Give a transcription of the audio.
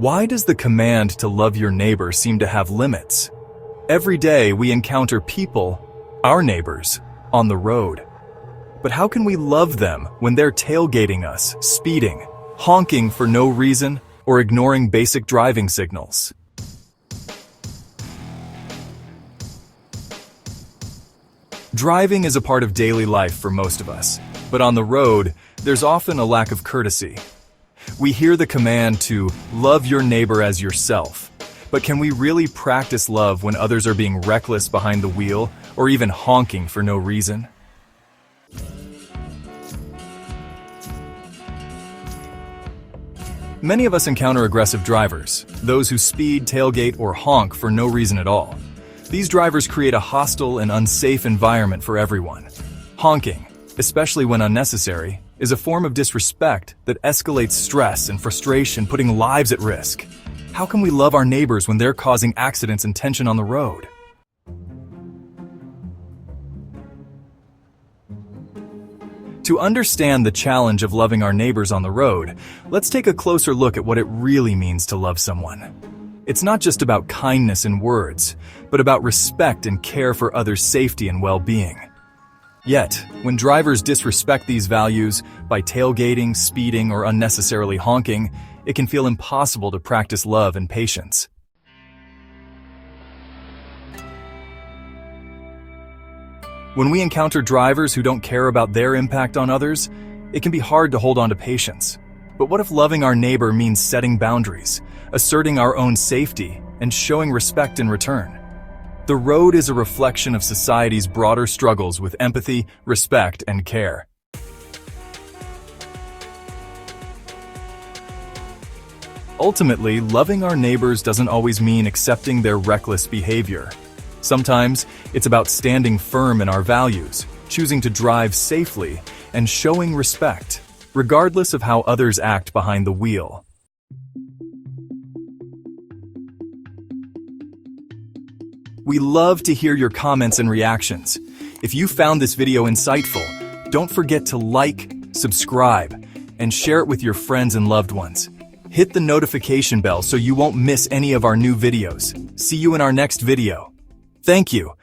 Why does the command to love your neighbor seem to have limits? Every day we encounter people, our neighbors, on the road. But how can we love them when they're tailgating us, speeding, honking for no reason, or ignoring basic driving signals? Driving is a part of daily life for most of us, but on the road, there's often a lack of courtesy. We hear the command to love your neighbor as yourself, but can we really practice love when others are being reckless behind the wheel or even honking for no reason? Many of us encounter aggressive drivers, those who speed, tailgate, or honk for no reason at all. These drivers create a hostile and unsafe environment for everyone. Honking, especially when unnecessary, is a form of disrespect that escalates stress and frustration, putting lives at risk. How can we love our neighbors when they're causing accidents and tension on the road? To understand the challenge of loving our neighbors on the road, let's take a closer look at what it really means to love someone. It's not just about kindness in words, but about respect and care for others' safety and well-being. Yet, when drivers disrespect these values by tailgating, speeding, or unnecessarily honking, it can feel impossible to practice love and patience. When we encounter drivers who don't care about their impact on others, it can be hard to hold on to patience. But what if loving our neighbor means setting boundaries, asserting our own safety, and showing respect in return? The road is a reflection of society's broader struggles with empathy, respect, and care. Ultimately, loving our neighbors doesn't always mean accepting their reckless behavior. Sometimes, it's about standing firm in our values, choosing to drive safely, and showing respect, regardless of how others act behind the wheel. We love to hear your comments and reactions. If you found this video insightful, don't forget to like, subscribe, and share it with your friends and loved ones. Hit the notification bell so you won't miss any of our new videos. See you in our next video. Thank you.